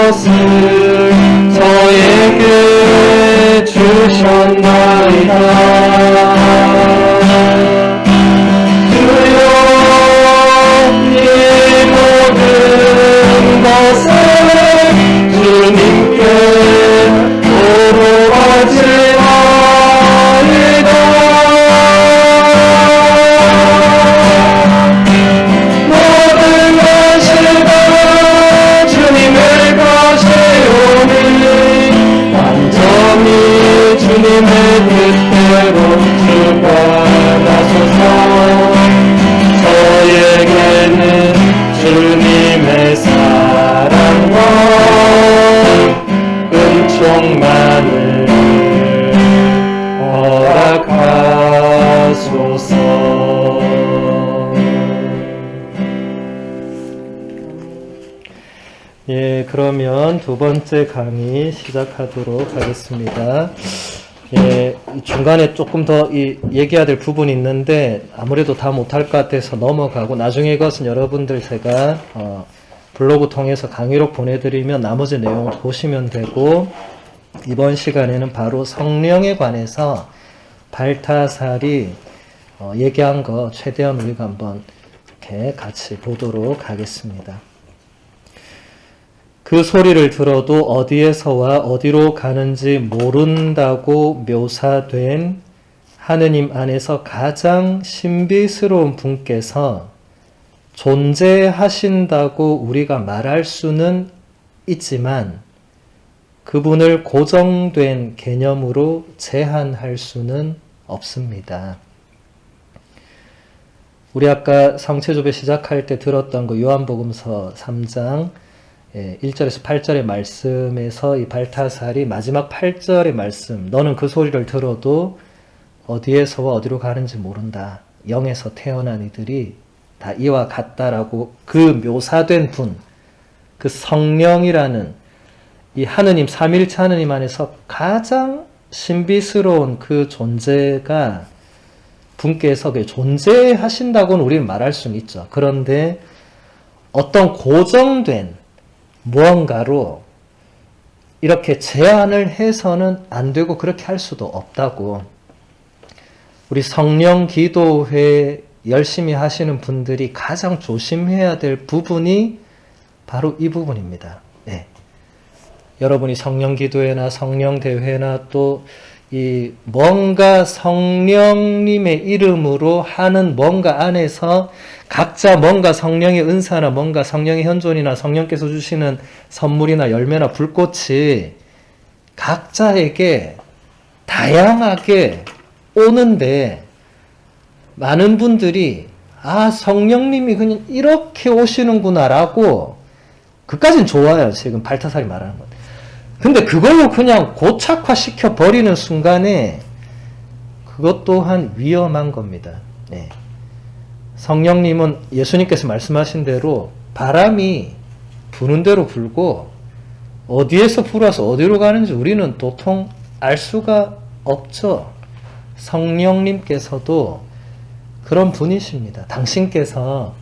것을 저에게 주셨나이다. 주여 이 모든 것을 주님께 도로하지마이다. 모든 것이 다 주님의 것이오니 완전히 주님의 뜻대로 주관하소서. 저에게는 주님의 사랑과 은총만을 허락하소서. 예, 그러면 두 번째 강의 시작하도록 하겠습니다. 예, 중간에 조금 더 얘기해야 될 부분이 있는데 아무래도 다 못할 것 같아서 넘어가고, 나중에 이것은 여러분들 제가 블로그 통해서 강의록 보내드리면 나머지 내용을 보시면 되고, 이번 시간에는 바로 성령에 관해서 발타살이 얘기한 거 최대한 우리가 한번 이렇게 같이 보도록 하겠습니다. 그 소리를 들어도 어디에서와 어디로 가는지 모른다고 묘사된 하느님 안에서 가장 신비스러운 분께서 존재하신다고 우리가 말할 수는 있지만 그분을 고정된 개념으로 제한할 수는 없습니다. 우리 아까 성체조배 시작할 때 들었던 거 요한복음서 3장 1절에서 8절의 말씀에서 이 발타살이 마지막 8절의 말씀, 너는 그 소리를 들어도 어디에서와 어디로 가는지 모른다. 영에서 태어난 이들이 다 이와 같다라고 그 묘사된 분, 그 성령이라는 이 하느님, 삼일체 하느님 안에서 가장 신비스러운 그 존재가 분께서 존재하신다고는 우리는 말할 수는 있죠. 그런데 어떤 고정된 무언가로 이렇게 제한을 해서는 안 되고 그렇게 할 수도 없다고. 우리 성령 기도회 열심히 하시는 분들이 가장 조심해야 될 부분이 바로 이 부분입니다. 네. 여러분이 성령 기도회나 성령 대회나 또 이 뭔가 성령님의 이름으로 하는 뭔가 안에서 각자 뭔가 성령의 은사나 뭔가 성령의 현존이나 성령께서 주시는 선물이나 열매나 불꽃이 각자에게 다양하게 오는데, 많은 분들이 성령님이 그냥 이렇게 오시는구나 라고, 그까진 좋아요. 지금 발타살이 말하는 건. 근데 그걸로 그냥 고착화시켜 버리는 순간에 그것 또한 위험한 겁니다. 네. 성령님은 예수님께서 말씀하신 대로 바람이 부는 대로 불고 어디에서 불어서 어디로 가는지 우리는 도통 알 수가 없죠. 성령님께서도 그런 분이십니다. 당신께서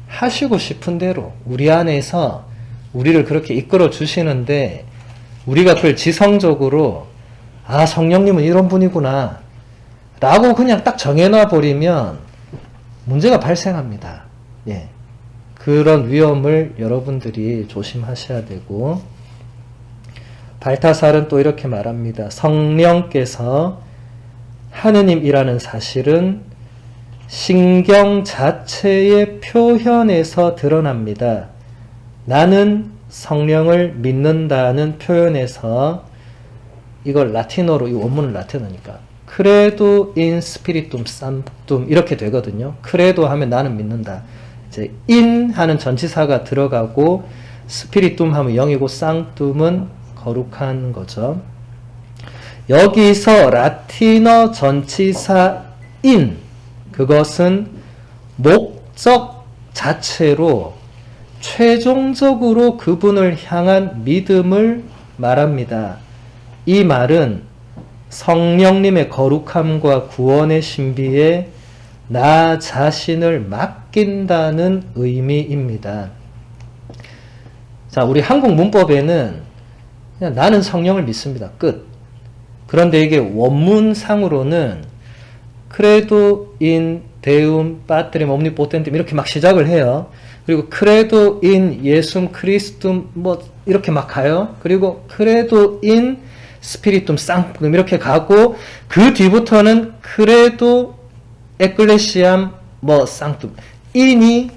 하시고 싶은 대로 우리 안에서 우리를 그렇게 이끌어 주시는데, 우리가 그걸 지성적으로 성령님은 이런 분이구나 라고 그냥 딱 정해놔 버리면 문제가 발생합니다. 예. 그런 위험을 여러분들이 조심하셔야 되고, 발타살은 또 이렇게 말합니다. 성령께서 하느님이라는 사실은 신경 자체의 표현에서 드러납니다. 나는 성령을 믿는다는 표현에서, 이걸 라틴어로, 이 원문은 라틴어니까 credo in spiritum sanctum 이렇게 되거든요. credo 하면 나는 믿는다. 이제 in 하는 전치사가 들어가고 spiritum 하면 영이고 sanctum은 거룩한 거죠. 여기서 라틴어 전치사 in, 그것은 목적 자체로 최종적으로 그분을 향한 믿음을 말합니다. 이 말은 성령님의 거룩함과 구원의 신비에 나 자신을 맡긴다는 의미입니다. 자, 우리 한국 문법에는 그냥 나는 성령을 믿습니다. 끝. 그런데 이게 원문상으로는 credo in deum patrem omnipotentem 이렇게 막 시작을 해요. 그리고 credo in Jesum Christum 뭐 이렇게 막 가요. 그리고 credo in Spiritum Sanctum 이렇게 가고 그 뒤부터는 credo ecclesiam 뭐 sanctum in이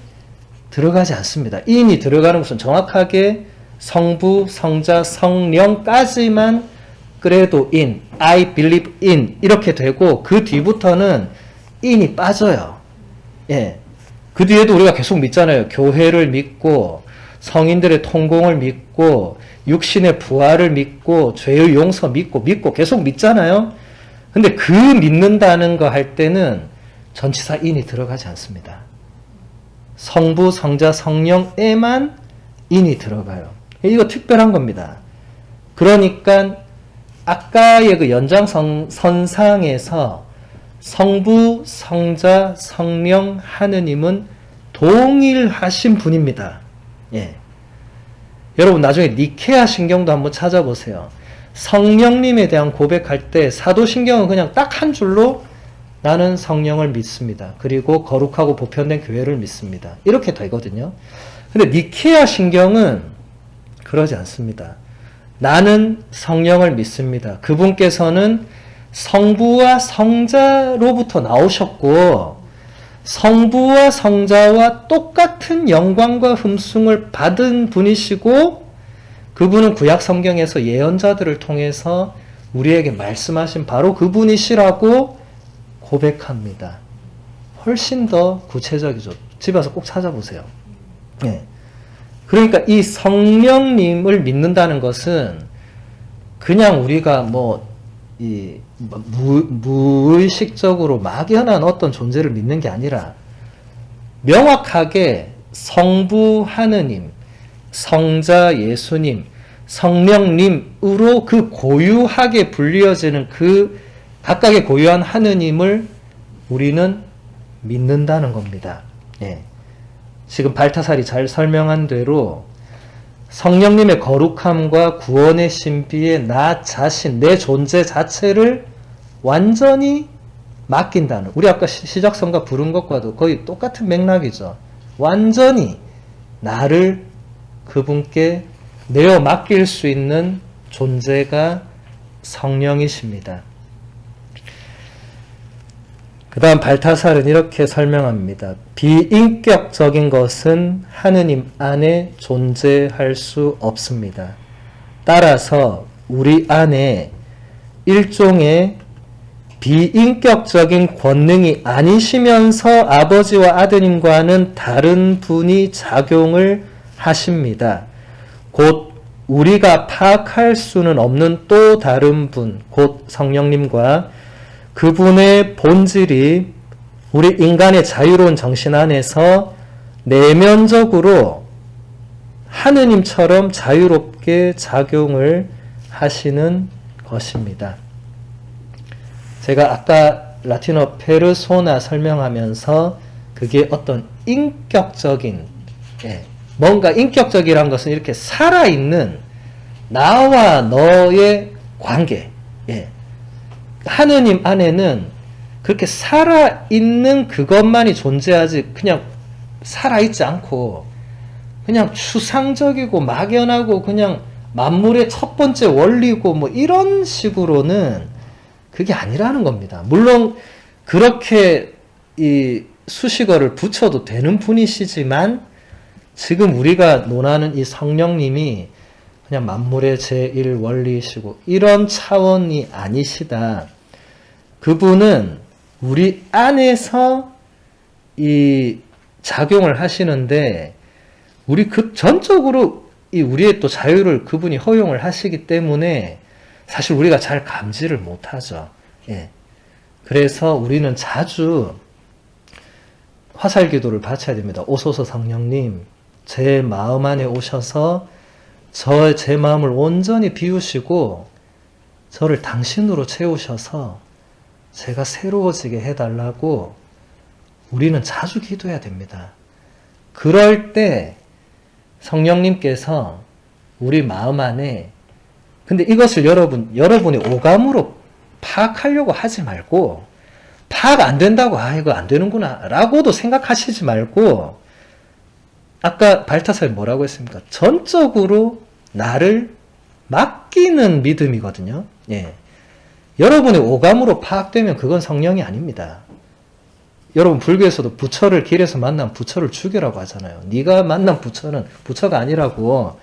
들어가지 않습니다. in이 들어가는 것은 정확하게 성부, 성자, 성령까지만 credo in, I believe in 이렇게 되고 그 뒤부터는 in이 빠져요. 예. 그 뒤에도 우리가 계속 믿잖아요. 교회를 믿고 성인들의 통공을 믿고 육신의 부활을 믿고 죄의 용서 믿고 계속 믿잖아요. 근데 그 믿는다는 거 할 때는 전치사 in이 들어가지 않습니다. 성부, 성자, 성령에만 in이 들어가요. 이거 특별한 겁니다. 그러니까 아까의 그 연장선상에서 성부, 성자, 성령, 하느님은 동일하신 분입니다. 예. 여러분 나중에 니케아 신경도 한번 찾아보세요. 성령님에 대한 고백할 때 사도신경은 그냥 딱 한 줄로 나는 성령을 믿습니다. 그리고 거룩하고 보편된 교회를 믿습니다. 이렇게 되거든요. 근데 니케아 신경은 그러지 않습니다. 나는 성령을 믿습니다. 그분께서는 성부와 성자로부터 나오셨고 성부와 성자와 똑같은 영광과 흠숭을 받은 분이시고 그분은 구약 성경에서 예언자들을 통해서 우리에게 말씀하신 바로 그분이시라고 고백합니다. 훨씬 더 구체적이죠. 집에 와서 꼭 찾아보세요. 네. 그러니까 이 성령님을 믿는다는 것은 그냥 우리가 무의식적으로 막연한 어떤 존재를 믿는 게 아니라 명확하게 성부 하느님, 성자 예수님, 성령님으로 그 고유하게 불리어지는 그 각각의 고유한 하느님을 우리는 믿는다는 겁니다. 예. 지금 발타살이 잘 설명한 대로 성령님의 거룩함과 구원의 신비에 나 자신, 내 존재 자체를 완전히 맡긴다는, 우리 아까 시작성가 부른 것과도 거의 똑같은 맥락이죠. 완전히 나를 그분께 내어 맡길 수 있는 존재가 성령이십니다. 그 다음 발타살은 이렇게 설명합니다. 비인격적인 것은 하느님 안에 존재할 수 없습니다. 따라서 우리 안에 일종의 비인격적인 권능이 아니시면서 아버지와 아드님과는 다른 분이 작용을 하십니다. 곧 우리가 파악할 수는 없는 또 다른 분, 곧 성령님과 그분의 본질이 우리 인간의 자유로운 정신 안에서 내면적으로 하느님처럼 자유롭게 작용을 하시는 것입니다. 제가 아까 라틴어 페르소나 설명하면서 그게 어떤 인격적인, 뭔가 인격적이란 것은 이렇게 살아있는 나와 너의 관계, 하느님 안에는 그렇게 살아있는 그것만이 존재하지 그냥 살아있지 않고 그냥 추상적이고 막연하고 그냥 만물의 첫 번째 원리고 뭐 이런 식으로는 그게 아니라는 겁니다. 물론 그렇게 이 수식어를 붙여도 되는 분이시지만 지금 우리가 논하는 이 성령님이 그냥 만물의 제1원리이시고 이런 차원이 아니시다. 그분은 우리 안에서 이 작용을 하시는데 우리 그 전적으로 이 우리의 또 자유를 그분이 허용을 하시기 때문에 사실 우리가 잘 감지를 못하죠. 그래서 우리는 자주 화살기도를 바쳐야 됩니다. 오소서 성령님, 제 마음 안에 오셔서 제 마음을 온전히 비우시고 저를 당신으로 채우셔서 제가 새로워지게 해달라고 우리는 자주 기도해야 됩니다. 그럴 때 성령님께서 우리 마음 안에. 근데 이것을 여러분의 오감으로 파악하려고 하지 말고, 파악 안 된다고, 이거 안 되는구나 라고도 생각하시지 말고, 아까 발타사에 뭐라고 했습니까? 전적으로 나를 맡기는 믿음이거든요. 예. 여러분의 오감으로 파악되면 그건 성령이 아닙니다. 여러분 불교에서도 부처를 길에서 만난 부처를 죽여라고 하잖아요. 네가 만난 부처는 부처가 아니라고.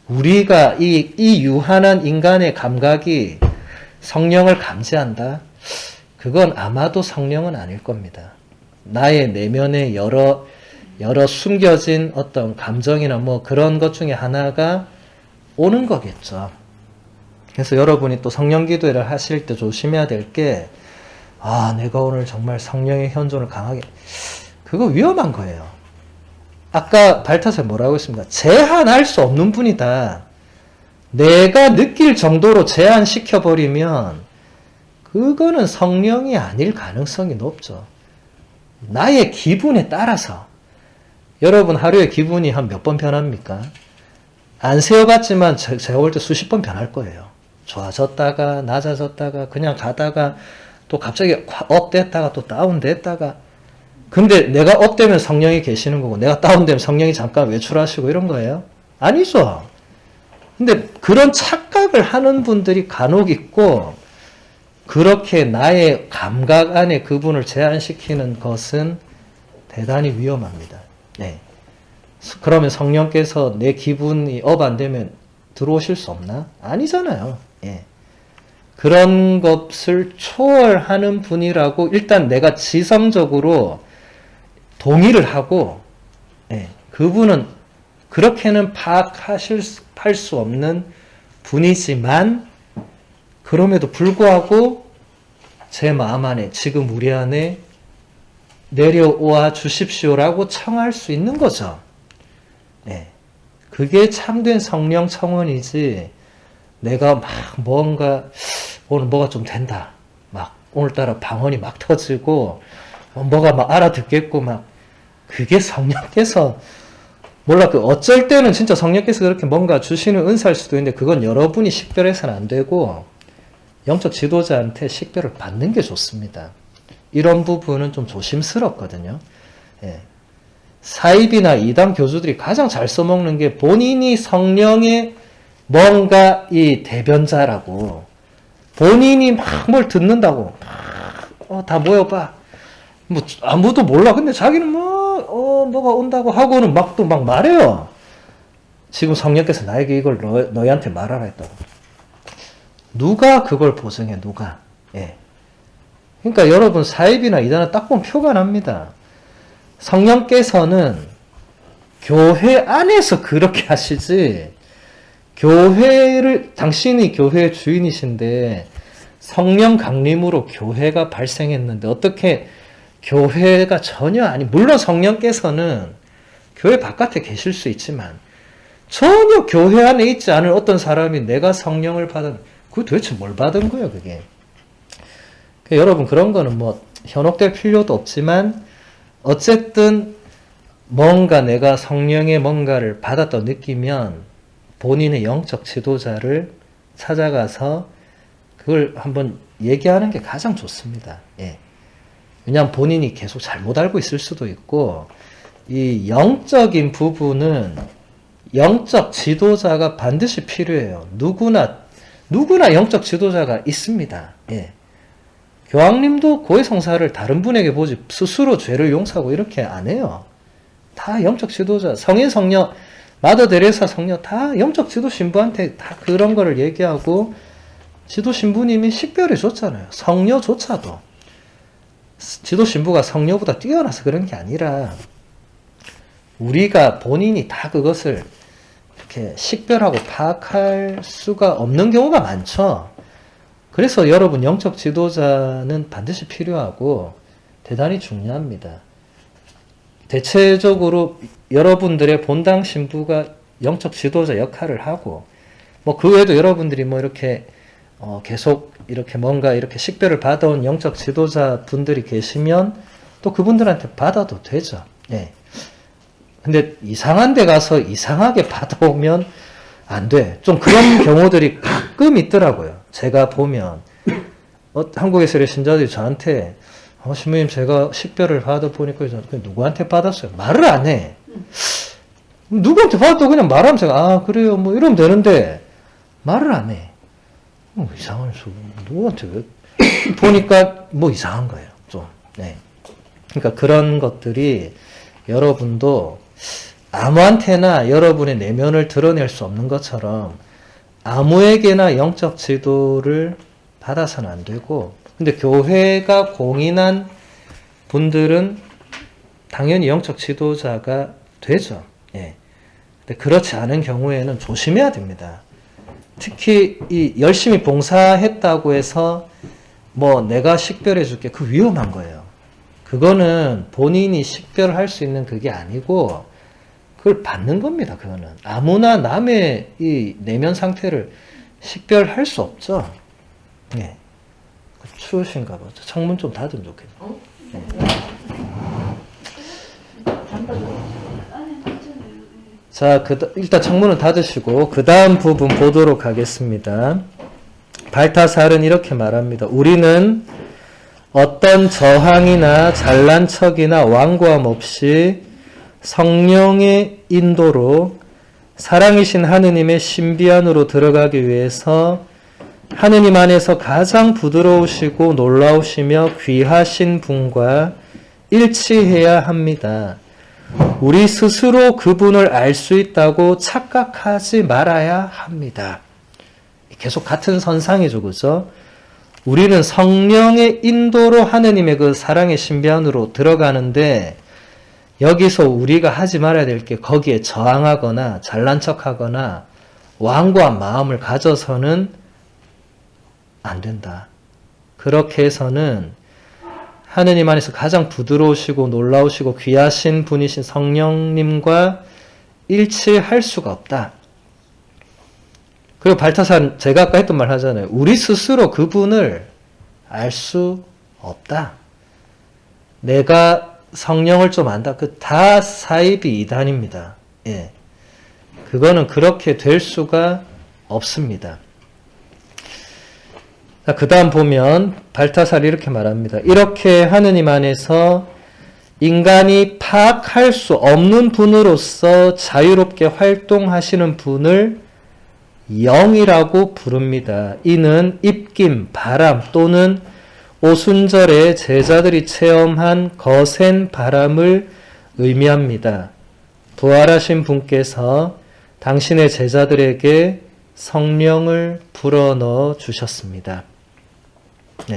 우리가 이 유한한 인간의 감각이 성령을 감지한다? 그건 아마도 성령은 아닐 겁니다. 나의 내면에 여러 숨겨진 어떤 감정이나 뭐 그런 것 중에 하나가 오는 거겠죠. 그래서 여러분이 또 성령 기도를 하실 때 조심해야 될 게, 내가 오늘 정말 성령의 현존을 강하게, 그거 위험한 거예요. 아까 발타서 뭐라고 했습니까? 제한할 수 없는 분이다. 내가 느낄 정도로 제한시켜버리면 그거는 성령이 아닐 가능성이 높죠. 나의 기분에 따라서. 여러분 하루에 기분이 한 몇 번 변합니까? 안 세어봤지만 제가 볼 때 수십 번 변할 거예요. 좋아졌다가 낮아졌다가 그냥 가다가 또 갑자기 업 됐다가 또 다운 됐다가. 근데 내가 업 되면 성령이 계시는 거고 내가 다운 되면 성령이 잠깐 외출하시고 이런 거예요? 아니죠. 근데 그런 착각을 하는 분들이 간혹 있고, 그렇게 나의 감각 안에 그분을 제한시키는 것은 대단히 위험합니다. 네. 그러면 성령께서 내 기분이 업 안 되면 들어오실 수 없나? 아니잖아요. 예. 그런 것을 초월하는 분이라고 일단 내가 지성적으로 동의를 하고, 예. 그분은 그렇게는 파악할 수 없는 분이지만, 그럼에도 불구하고 제 마음 안에, 지금 우리 안에 내려와 주십시오라고 청할 수 있는 거죠. 네. 그게 참된 성령 청원이지, 내가 막 뭔가, 오늘 뭐가 좀 된다. 막, 오늘따라 방언이 막 터지고, 뭐가 막 알아듣겠고, 막, 그게 성령께서, 몰라, 어쩔 때는 진짜 성령께서 그렇게 뭔가 주시는 은사일 수도 있는데, 그건 여러분이 식별해서는 안 되고, 영적 지도자한테 식별을 받는 게 좋습니다. 이런 부분은 좀 조심스럽거든요. 예. 사입이나 이단 교주들이 가장 잘 써먹는 게 본인이 성령의 뭔가 이 대변자라고, 본인이 막 뭘 듣는다고, 다 모여봐. 뭐 아무도 몰라. 근데 자기는 뭐가 온다고 하고는 막 또 막 말해요. 지금 성령께서 나에게 이걸 너희한테 말하라 했다고. 누가 그걸 보증해? 누가? 예. 그러니까 여러분 사입이나 이단은 딱 보면 표가 납니다. 성령께서는 교회 안에서 그렇게 하시지, 당신이 교회의 주인이신데 성령 강림으로 교회가 발생했는데 어떻게 교회가 전혀 물론 성령께서는 교회 바깥에 계실 수 있지만 전혀 교회 안에 있지 않은 어떤 사람이 내가 성령을 그게 도대체 뭘 받은 거예요, 그게. 여러분 그런 거는 뭐 현혹될 필요도 없지만, 어쨌든 뭔가 내가 성령의 뭔가를 받았다고 느끼면 본인의 영적 지도자를 찾아가서 그걸 한번 얘기하는 게 가장 좋습니다. 예. 왜냐하면 본인이 계속 잘못 알고 있을 수도 있고, 이 영적인 부분은 영적 지도자가 반드시 필요해요. 누구나 영적 지도자가 있습니다. 예. 교황님도 고해성사를 다른 분에게 보지 스스로 죄를 용서하고 이렇게 안 해요. 다 영적 지도자, 성인 성녀, 마더 데레사 성녀 다 영적 지도 신부한테 다 그런 거를 얘기하고, 지도 신부님이 식별해 줬잖아요. 성녀조차도. 지도 신부가 성녀보다 뛰어나서 그런 게 아니라 우리가 본인이 다 그것을 이렇게 식별하고 파악할 수가 없는 경우가 많죠. 그래서 여러분 영적 지도자는 반드시 필요하고 대단히 중요합니다. 대체적으로 여러분들의 본당 신부가 영적 지도자 역할을 하고, 뭐 그 외에도 여러분들이 뭐 이렇게 계속 이렇게 뭔가 이렇게 식별을 받아온 영적 지도자 분들이 계시면 또 그분들한테 받아도 되죠. 네. 근데 이상한 데 가서 이상하게 받아오면 안 돼. 좀 그런 경우들이 가끔 있더라고요. 제가 보면 한국에서의 신자들이 저한테 신부님 제가 식별을 받아보니까 누구한테 받았어요? 말을 안 해. 누구한테 받았다고 그냥 말하면 제가 그래요 뭐 이러면 되는데 말을 안 해. 이상한 수 누구한테 왜 보니까 뭐 이상한 거예요. 좀. 네. 그러니까 그런 것들이 여러분도 아무한테나 여러분의 내면을 드러낼 수 없는 것처럼 아무에게나 영적 지도를 받아서는 안 되고, 근데 교회가 공인한 분들은 당연히 영적 지도자가 되죠. 예. 근데 그렇지 않은 경우에는 조심해야 됩니다. 특히 이 열심히 봉사했다고 해서 뭐 내가 식별해 줄게, 그 위험한 거예요. 그거는 본인이 식별할 수 있는 그게 아니고 그걸 받는 겁니다. 그거는 아무나 남의 이 내면 상태를 식별할 수 없죠. 예. 추우신가 봐. 창문 좀 닫으면 좋겠네. 자, 일단 창문을 닫으시고 그 다음 부분 보도록 하겠습니다. 발타살은 이렇게 말합니다. 우리는 어떤 저항이나 잘난 척이나 완고함 없이 성령의 인도로 사랑이신 하느님의 신비 안으로 들어가기 위해서 하느님 안에서 가장 부드러우시고 놀라우시며 귀하신 분과 일치해야 합니다. 우리 스스로 그분을 알 수 있다고 착각하지 말아야 합니다. 계속 같은 선상이죠, 그죠? 우리는 성령의 인도로 하느님의 그 사랑의 신비 안으로 들어가는데 여기서 우리가 하지 말아야 될 게 거기에 저항하거나 잘난 척하거나 완고한 마음을 가져서는 안 된다. 그렇게 해서는 하느님 안에서 가장 부드러우시고 놀라우시고 귀하신 분이신 성령님과 일치할 수가 없다. 그리고 발타산 제가 아까 했던 말 하잖아요. 우리 스스로 그분을 알 수 없다. 내가 성령을 좀 안다. 그 다 사이비 이단입니다. 예. 그거는 그렇게 될 수가 없습니다. 그 다음 보면 발타살이 이렇게 말합니다. 이렇게 하느님 안에서 인간이 파악할 수 없는 분으로서 자유롭게 활동하시는 분을 영이라고 부릅니다. 이는 입김, 바람 또는 오순절에 제자들이 체험한 거센 바람을 의미합니다. 부활하신 분께서 당신의 제자들에게 성령을 불어넣어 주셨습니다.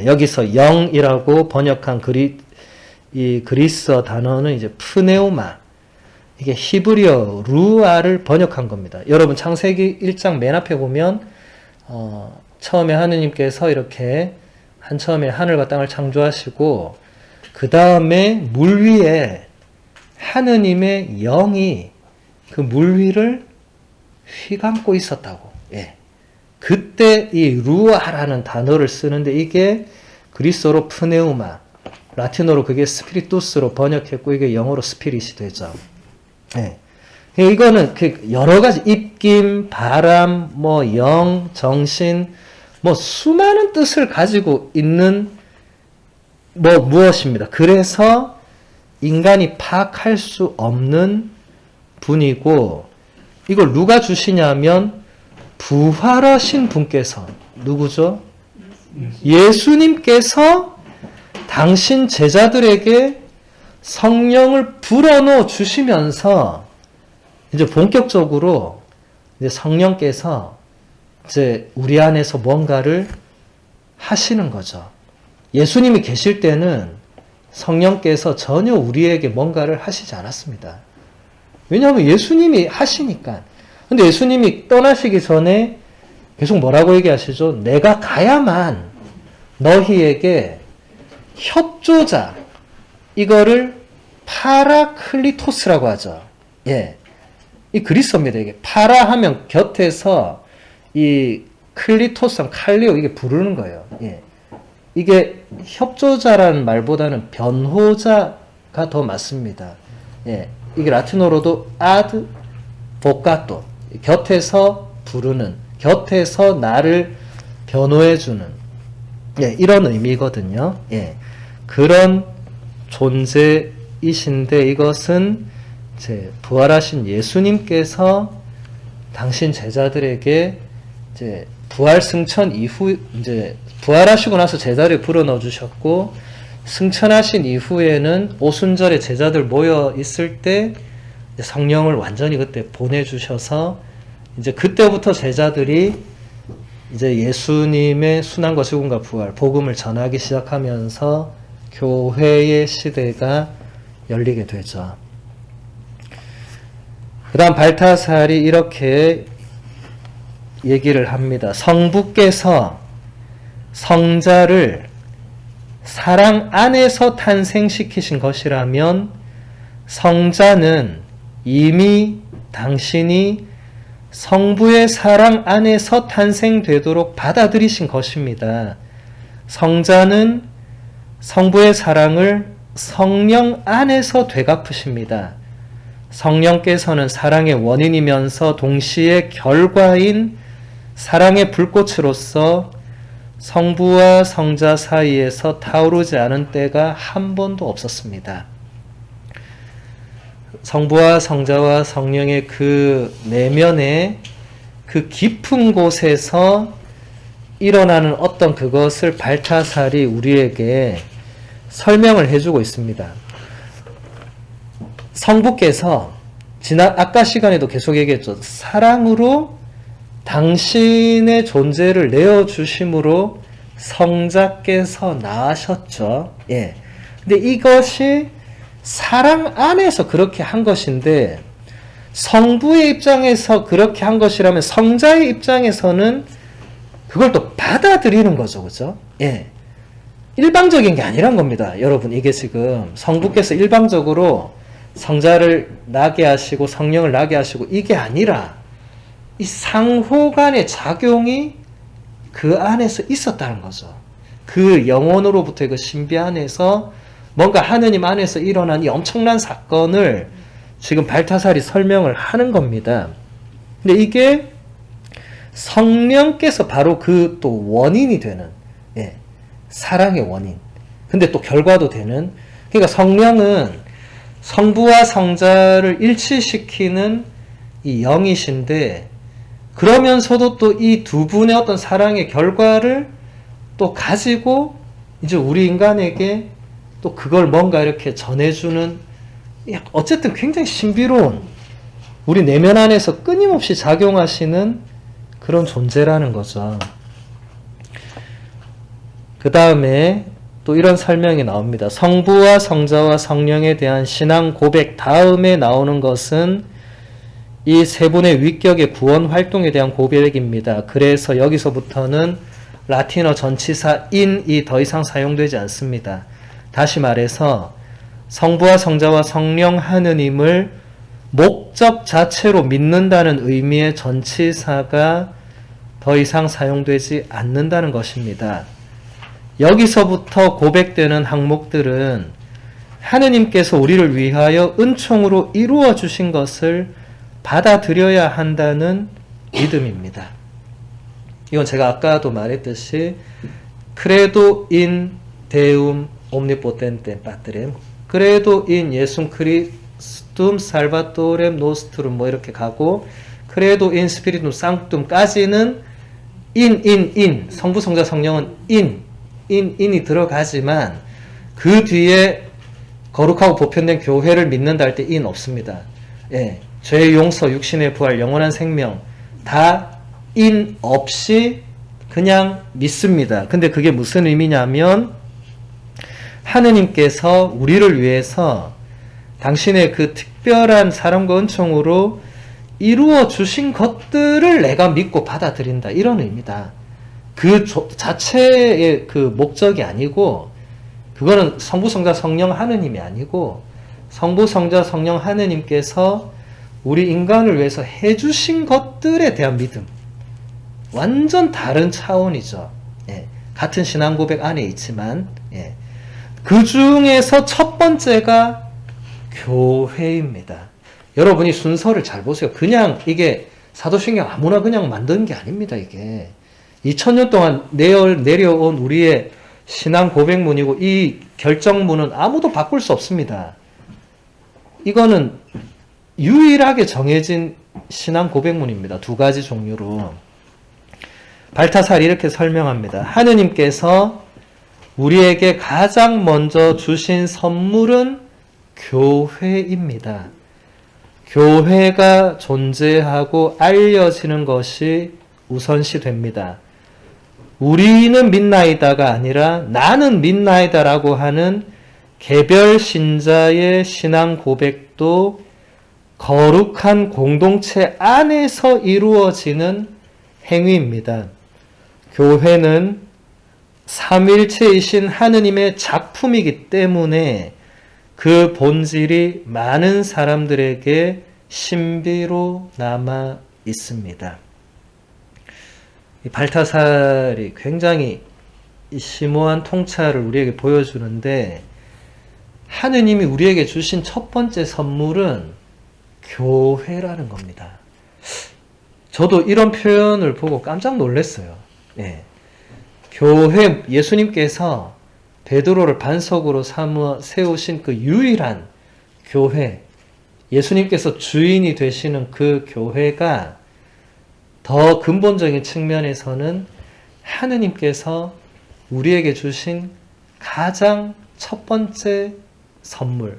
여기서 영이라고 번역한 이 그리스어 단어는 이제 프네우마, 이게 히브리어 루아를 번역한 겁니다. 여러분 창세기 1장 맨 앞에 보면 처음에 하느님께서 이렇게 처음에 하늘과 땅을 창조하시고 그 다음에 물 위에 하느님의 영이 그 물 위를 휘감고 있었다고. 예. 그때 이 루아라는 단어를 쓰는데 이게 그리스어로 프네우마, 라틴어로 그게 스피리투스로 번역했고 이게 영어로 스피릿이 되죠. 예. 이거는 여러 가지 입김, 바람, 뭐 영, 정신, 뭐 수많은 뜻을 가지고 있는 뭐 무엇입니다. 그래서 인간이 파악할 수 없는 분이고 이걸 누가 주시냐면 부활하신 분께서 누구죠? 예수님께서 당신 제자들에게 성령을 불어넣어 주시면서 이제 본격적으로 이제 성령께서 이제 우리 안에서 뭔가를 하시는 거죠. 예수님이 계실 때는 성령께서 전혀 우리에게 뭔가를 하시지 않았습니다. 왜냐하면 예수님이 하시니까. 근데 예수님이 떠나시기 전에 계속 뭐라고 얘기하시죠? 내가 가야만 너희에게 협조자, 이거를 파라클리토스라고 하죠. 예. 이 그리스어입니다. 이게 파라 하면 곁에서 이 클리토스, 칼리오 이게 부르는 거예요. 예. 이게 협조자라는 말보다는 변호자가 더 맞습니다. 예. 이게 라틴어로도 아드 보카토, 곁에서 부르는, 곁에서 나를 변호해주는, 예, 이런 의미거든요. 예, 그런 존재이신데 이것은 이제 부활하신 예수님께서 당신 제자들에게 이제 부활 승천 이후 이제 부활하시고 나서 제자를 불어넣어 주셨고, 승천하신 이후에는 오순절에 제자들 모여 있을 때 성령을 완전히 그때 보내주셔서 이제 그때부터 제자들이 이제 예수님의 순환과 죽음과 부활, 복음을 전하기 시작하면서 교회의 시대가 열리게 되죠. 그 다음 발타살이 이렇게 얘기를 합니다. 성부께서 성자를 사랑 안에서 탄생시키신 것이라면 성자는 이미 당신이 성부의 사랑 안에서 탄생되도록 받아들이신 것입니다. 성자는 성부의 사랑을 성령 안에서 되갚으십니다. 성령께서는 사랑의 원인이면서 동시에 결과인 사랑의 불꽃으로서 성부와 성자 사이에서 타오르지 않은 때가 한 번도 없었습니다. 성부와 성자와 성령의 그 내면의 그 깊은 곳에서 일어나는 어떤 그것을 발타살이 우리에게 설명을 해주고 있습니다. 성부께서 아까 시간에도 계속 얘기했죠. 사랑으로 당신의 존재를 내어주심으로 성자께서 나으셨죠. 예. 근데 이것이 사랑 안에서 그렇게 한 것인데, 성부의 입장에서 그렇게 한 것이라면 성자의 입장에서는 그걸 또 받아들이는 거죠. 그죠? 예. 일방적인 게 아니란 겁니다. 여러분, 이게 지금 성부께서 일방적으로 성자를 나게 하시고 성령을 나게 하시고 이게 아니라 이 상호 간의 작용이 그 안에서 있었다는 거죠. 그 영혼으로부터의 그 신비 안에서 뭔가 하느님 안에서 일어난 이 엄청난 사건을 지금 발타살이 설명을 하는 겁니다. 근데 이게 성령께서 바로 그 또 원인이 되는, 예, 사랑의 원인. 근데 또 결과도 되는, 그러니까 성령은 성부와 성자를 일치시키는 이 영이신데, 그러면서도 또 이 두 분의 어떤 사랑의 결과를 또 가지고 이제 우리 인간에게 또 그걸 뭔가 이렇게 전해주는, 어쨌든 굉장히 신비로운, 우리 내면 안에서 끊임없이 작용하시는 그런 존재라는 거죠. 그 다음에 또 이런 설명이 나옵니다. 성부와 성자와 성령에 대한 신앙 고백 다음에 나오는 것은 이 세 분의 위격의 구원 활동에 대한 고백입니다. 그래서 여기서부터는 라틴어 전치사 in이 더 이상 사용되지 않습니다. 다시 말해서 성부와 성자와 성령 하느님을 목적 자체로 믿는다는 의미의 전치사가 더 이상 사용되지 않는다는 것입니다. 여기서부터 고백되는 항목들은 하느님께서 우리를 위하여 은총으로 이루어 주신 것을 받아들여야 한다는 믿음입니다. 이건 제가 아까도 말했듯이 credo in Deum omnipotente patrem, credo in Jesum Christum Salvatorem nostrum 뭐 이렇게 가고, credo in Spiritum Sanctum까지는 in 성부 성자 성령은 in이 들어가지만 그 뒤에 거룩하고 보편된 교회를 믿는다 할 때 in 없습니다. 예, 죄의 용서, 육신의 부활, 영원한 생명 다 in 없이 그냥 믿습니다. 근데 그게 무슨 의미냐면 하느님께서 우리를 위해서 당신의 그 특별한 사랑과 은총으로 이루어 주신 것들을 내가 믿고 받아들인다, 이런 의미다. 그 자체의 그 목적이 아니고, 그거는 성부, 성자, 성령 하느님이 아니고 성부, 성자, 성령 하느님께서 우리 인간을 위해서 해주신 것들에 대한 믿음. 완전 다른 차원이죠. 예, 같은 신앙 고백 안에 있지만, 예, 그 중에서 첫 번째가 교회입니다. 여러분이 순서를 잘 보세요. 그냥 이게 사도신경 아무나 그냥 만든 게 아닙니다, 이게. 2000년 동안 내려온 우리의 신앙 고백문이고, 이 결정문은 아무도 바꿀 수 없습니다. 이거는 유일하게 정해진 신앙 고백문입니다. 두 가지 종류로. 발타살이 이렇게 설명합니다. 하느님께서 우리에게 가장 먼저 주신 선물은 교회입니다. 교회가 존재하고 알려지는 것이 우선시 됩니다. 우리는 믿나이다가 아니라 나는 믿나이다라고 하는 개별 신자의 신앙 고백도 거룩한 공동체 안에서 이루어지는 행위입니다. 교회는 삼위일체이신 하느님의 작품이기 때문에 그 본질이 많은 사람들에게 신비로 남아 있습니다. 이 발타살이 굉장히 심오한 통찰을 우리에게 보여주는데, 하느님이 우리에게 주신 첫 번째 선물은 교회라는 겁니다. 저도 이런 표현을 보고 깜짝 놀랐어요. 예. 교회, 예수님께서 베드로를 반석으로 삼아 세우신 그 유일한 교회, 예수님께서 주인이 되시는 그 교회가 더 근본적인 측면에서는 하느님께서 우리에게 주신 가장 첫 번째 선물,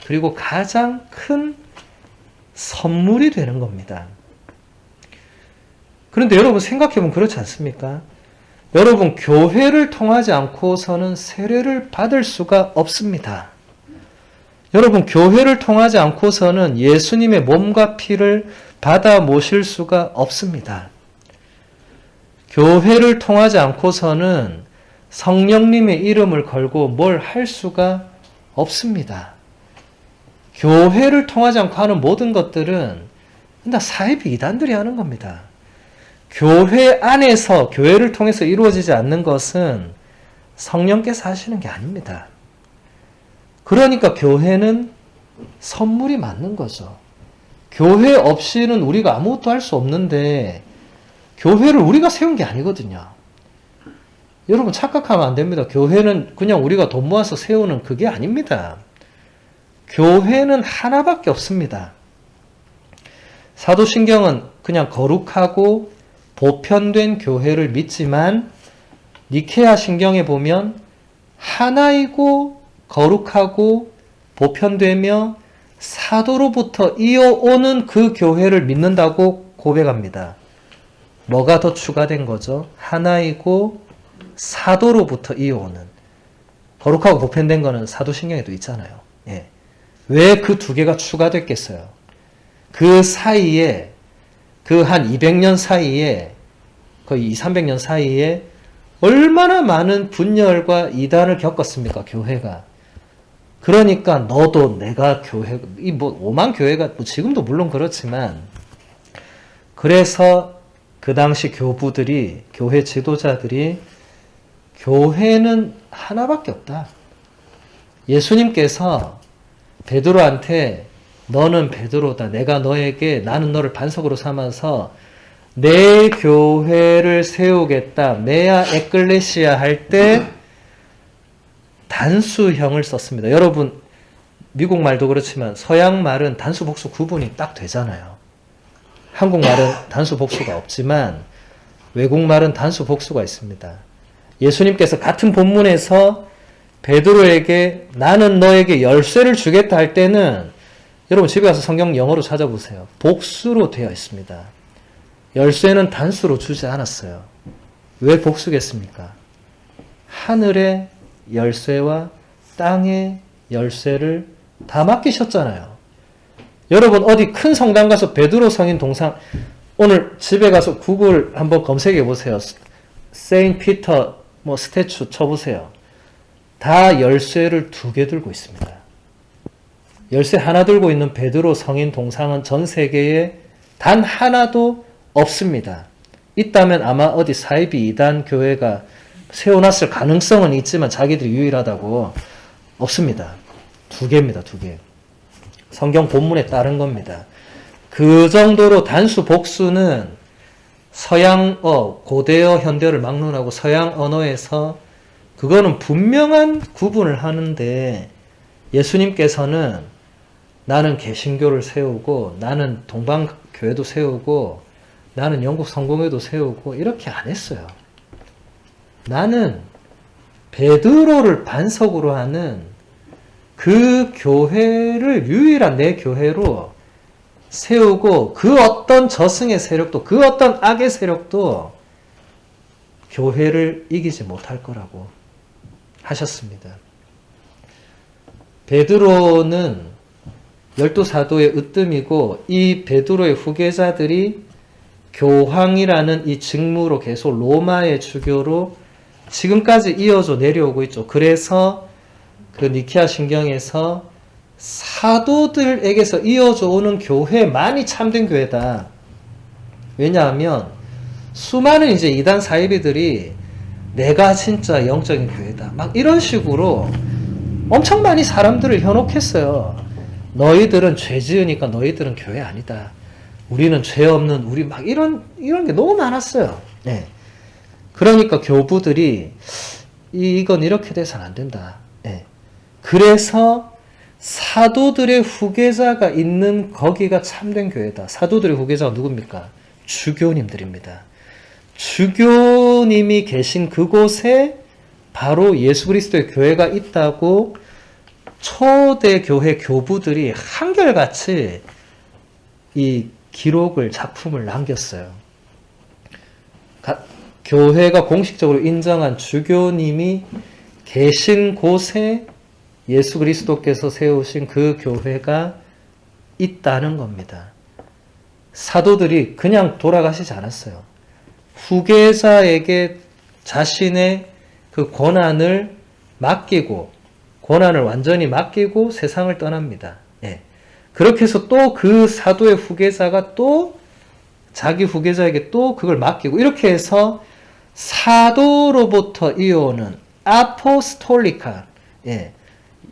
그리고 가장 큰 선물이 되는 겁니다. 그런데 여러분 생각해보면 그렇지 않습니까? 여러분, 교회를 통하지 않고서는 세례를 받을 수가 없습니다. 여러분, 교회를 통하지 않고서는 예수님의 몸과 피를 받아 모실 수가 없습니다. 교회를 통하지 않고서는 성령님의 이름을 걸고 뭘 할 수가 없습니다. 교회를 통하지 않고 하는 모든 것들은 다 사이비 이단들이 하는 겁니다. 교회 안에서, 교회를 통해서 이루어지지 않는 것은 성령께서 하시는 게 아닙니다. 그러니까 교회는 선물이 맞는 거죠. 교회 없이는 우리가 아무것도 할 수 없는데, 교회를 우리가 세운 게 아니거든요. 여러분 착각하면 안 됩니다. 교회는 그냥 우리가 돈 모아서 세우는 그게 아닙니다. 교회는 하나밖에 없습니다. 사도신경은 그냥 거룩하고 보편된 교회를 믿지만, 니케아 신경에 보면 하나이고 거룩하고 보편되며 사도로부터 이어오는 그 교회를 믿는다고 고백합니다. 뭐가 더 추가된 거죠? 하나이고 사도로부터 이어오는. 거룩하고 보편된 거는 사도신경에도 있잖아요. 예. 왜 그 두 개가 추가됐겠어요? 그 사이에, 그 한 200년 사이에, 거의 200~300년 사이에 얼마나 많은 분열과 이단을 겪었습니까? 교회가. 그러니까 너도 내가 교회, 이 뭐 오만 교회가 뭐 지금도 물론 그렇지만, 그래서 그 당시 교부들이, 교회 지도자들이 교회는 하나밖에 없다. 예수님께서 베드로한테 너는 베드로다. 내가 너에게, 나는 너를 반석으로 삼아서 내 교회를 세우겠다. 메아 에클레시아 할 때 단수형을 썼습니다. 여러분, 미국 말도 그렇지만 서양 말은 단수 복수 구분이 딱 되잖아요. 한국말은 단수 복수가 없지만 외국말은 단수 복수가 있습니다. 예수님께서 같은 본문에서 베드로에게 나는 너에게 열쇠를 주겠다 할 때는, 여러분 집에 가서 성경 영어로 찾아보세요. 복수로 되어 있습니다. 열쇠는 단수로 주지 않았어요. 왜 복수겠습니까? 하늘의 열쇠와 땅의 열쇠를 다 맡기셨잖아요. 여러분 어디 큰 성당 가서 베드로 성인 동상, 오늘 집에 가서 구글 한번 검색해 보세요. 세인트 피터 뭐 스태츄 쳐보세요. 다 열쇠를 2개 들고 있습니다. 열쇠 하나 들고 있는 베드로 성인 동상은 전 세계에 단 하나도 없습니다. 있다면 아마 어디 사이비 이단 교회가 세워놨을 가능성은 있지만 자기들이 유일하다고. 없습니다. 2개입니다. 2개. 성경 본문에 따른 겁니다. 그 정도로 단수 복수는 서양어, 고대어, 현대어를 막론하고 서양 언어에서 그거는 분명한 구분을 하는데 예수님께서는 나는 개신교를 세우고 나는 동방교회도 세우고 나는 영국 성공회도 세우고 이렇게 안 했어요. 나는 베드로를 반석으로 하는 그 교회를 유일한 내 교회로 세우고 그 어떤 저승의 세력도 그 어떤 악의 세력도 교회를 이기지 못할 거라고 하셨습니다. 베드로는 12사도의 으뜸이고 이 베드로의 후계자들이 교황이라는 이 직무로 계속 로마의 주교로 지금까지 이어져 내려오고 있죠. 그래서 그 니케아 신경에서 사도들에게서 이어져 오는 교회만이 참된 교회다. 왜냐하면 수많은 이제 이단 사이비들이 내가 진짜 영적인 교회다. 막 이런 식으로 엄청 많이 사람들을 현혹했어요. 너희들은 죄 지으니까 너희들은 교회 아니다. 우리는 죄 없는 우리 막 이런 게 너무 많았어요. 네. 그러니까 교부들이 이건 이렇게 돼서는 안 된다. 네. 그래서 사도들의 후계자가 있는 거기가 참된 교회다. 사도들의 후계자가 누굽니까? 주교님들입니다. 주교님이 계신 그곳에 바로 예수 그리스도의 교회가 있다고 초대 교회 교부들이 한결같이 이 기록을, 작품을 남겼어요. 교회가 공식적으로 인정한 주교님이 계신 곳에 예수 그리스도께서 세우신 그 교회가 있다는 겁니다. 사도들이 그냥 돌아가시지 않았어요. 후계자에게 자신의 그 권한을 맡기고, 권한을 완전히 맡기고 세상을 떠납니다. 예. 그렇게 해서 또 그 사도의 후계자가 또 자기 후계자에게 또 그걸 맡기고, 이렇게 해서 사도로부터 이어오는 아포스톨리카, 예.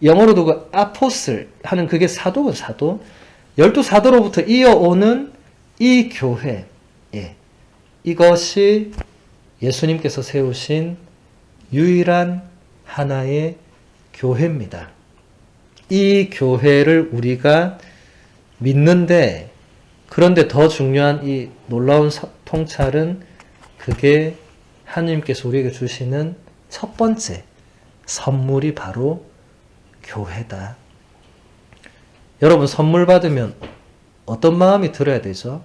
영어로도 그 아포슬 하는 그게 사도가 사도. 12사도로부터 이어오는 이 교회, 예. 이것이 예수님께서 세우신 유일한 하나의 교회입니다. 이 교회를 우리가 믿는데, 그런데 더 중요한 이 놀라운 통찰은 그게 하나님께서 우리에게 주시는 첫 번째 선물이 바로 교회다. 여러분, 선물 받으면 어떤 마음이 들어야 되죠?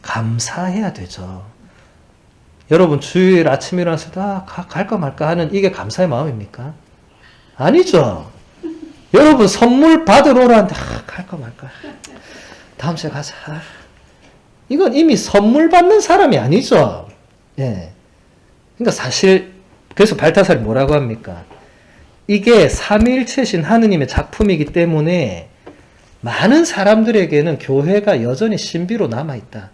감사해야 되죠. 여러분, 주일 아침 일어나서 갈까 말까 하는 이게 감사의 마음입니까? 아니죠. 여러분, 선물 받으러 오라는데 갈까 말까, 다음 주에 가자. 이건 이미 선물 받는 사람이 아니죠. 예. 그러니까 사실 그래서 발타살이 뭐라고 합니까? 이게 삼위일체신 하느님의 작품이기 때문에 많은 사람들에게는 교회가 여전히 신비로 남아있다.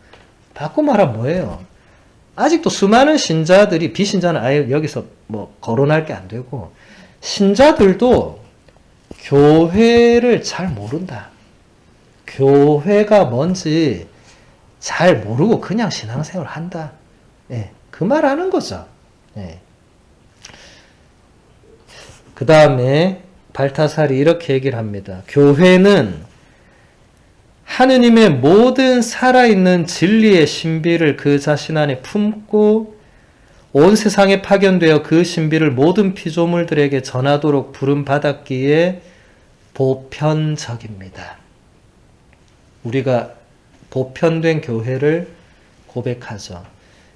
바꿔 말하면 뭐예요? 아직도 수많은 신자들이, 비신자는 아예 여기서 뭐 거론할 게 안 되고, 신자들도 교회를 잘 모른다. 교회가 뭔지 잘 모르고 그냥 신앙생활을 한다. 예, 그 말 하는 거죠. 예. 그 다음에 발타살이 이렇게 얘기를 합니다. 교회는 하느님의 모든 살아있는 진리의 신비를 그 자신 안에 품고 온 세상에 파견되어 그 신비를 모든 피조물들에게 전하도록 부름받았기에 보편적입니다. 우리가 보편된 교회를 고백하죠.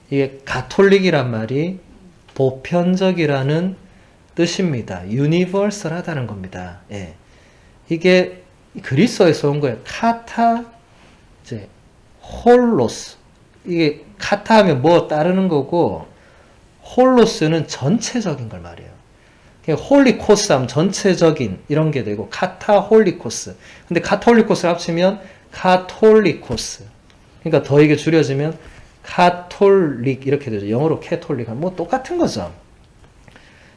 이게 가톨릭이란 말이 보편적이라는 뜻입니다. 유니버설하다는 겁니다. 예. 이게 그리스어에서 온 거예요. 카타, 이제 홀로스. 이게 카타 하면 뭐 따르는 거고, 홀로스는 전체적인 걸 말해요. 홀리코스 하면 전체적인 이런 게 되고, 카타 홀리코스. 근데 카톨리코스를 합치면 카톨리코스. 그러니까 더 이게 줄여지면 카톨릭 이렇게 되죠. 영어로 캐톨릭 하면 뭐 똑같은 거죠.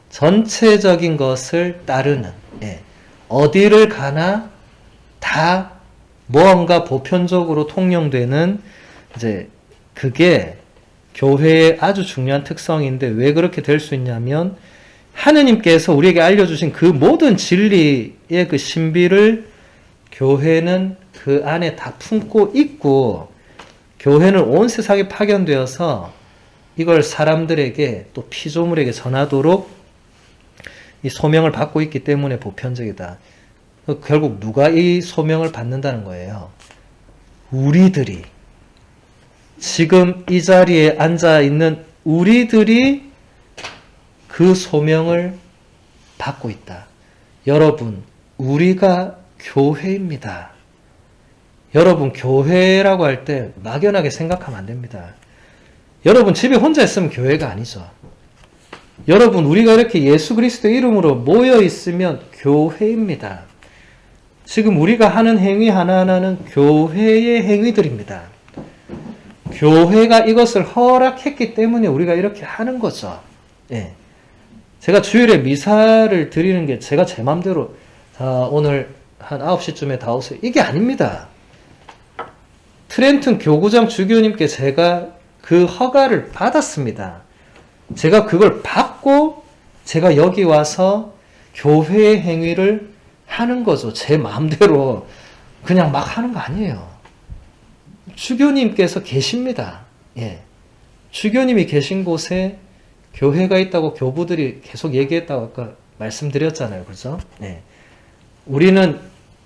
전체적인 것을 따르는, 예. 어디를 가나 다 무언가 보편적으로 통용되는 이제 그게 교회의 아주 중요한 특성인데 왜 그렇게 될 수 있냐면 하느님께서 우리에게 알려주신 그 모든 진리의 그 신비를 교회는 그 안에 다 품고 있고 교회는 온 세상에 파견되어서 이걸 사람들에게 또 피조물에게 전하도록 이 소명을 받고 있기 때문에 보편적이다. 결국 누가 이 소명을 받는다는 거예요? 우리들이 지금 이 자리에 앉아 있는 우리들이 그 소명을 받고 있다. 여러분, 우리가 교회입니다. 여러분, 교회라고 할 때 막연하게 생각하면 안 됩니다. 여러분, 집에 혼자 있으면 교회가 아니죠. 여러분, 우리가 이렇게 예수 그리스도의 이름으로 모여 있으면 교회입니다. 지금 우리가 하는 행위 하나하나는 교회의 행위들입니다. 교회가 이것을 허락했기 때문에 우리가 이렇게 하는 거죠. 예. 제가 주일에 미사를 드리는 게 제가 제 맘대로 오늘 한 9시쯤에 다 오세요. 이게 아닙니다. 트렌튼 교구장 주교님께 제가 그 허가를 받았습니다. 제가 그걸 받고 제가 여기 와서 교회의 행위를 하는 거죠. 제 마음대로 그냥 막 하는 거 아니에요. 주교님께서 계십니다. 예. 주교님이 계신 곳에 교회가 있다고 교부들이 계속 얘기했다고 아까 말씀드렸잖아요. 그죠? 예. 우리는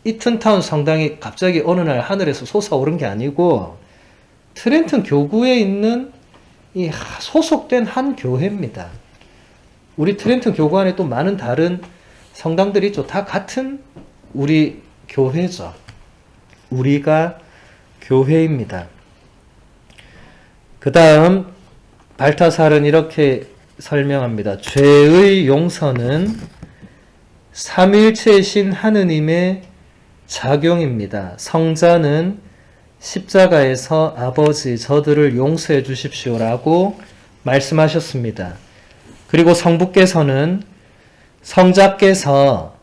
이튼타운 성당이 갑자기 어느 날 하늘에서 솟아오른 게 아니고 트렌튼 교구에 있는 이 소속된 한 교회입니다. 우리 트렌튼 교구 안에 또 많은 다른 성당들이 있죠. 다 같은 우리 교회죠. 우리가 교회입니다. 그 다음 발타살은 이렇게 설명합니다. 죄의 용서는 삼위일체이신 하느님의 작용입니다. 성자는 십자가에서 아버지 저들을 용서해 주십시오라고 말씀하셨습니다. 그리고 성부께서는 성자께서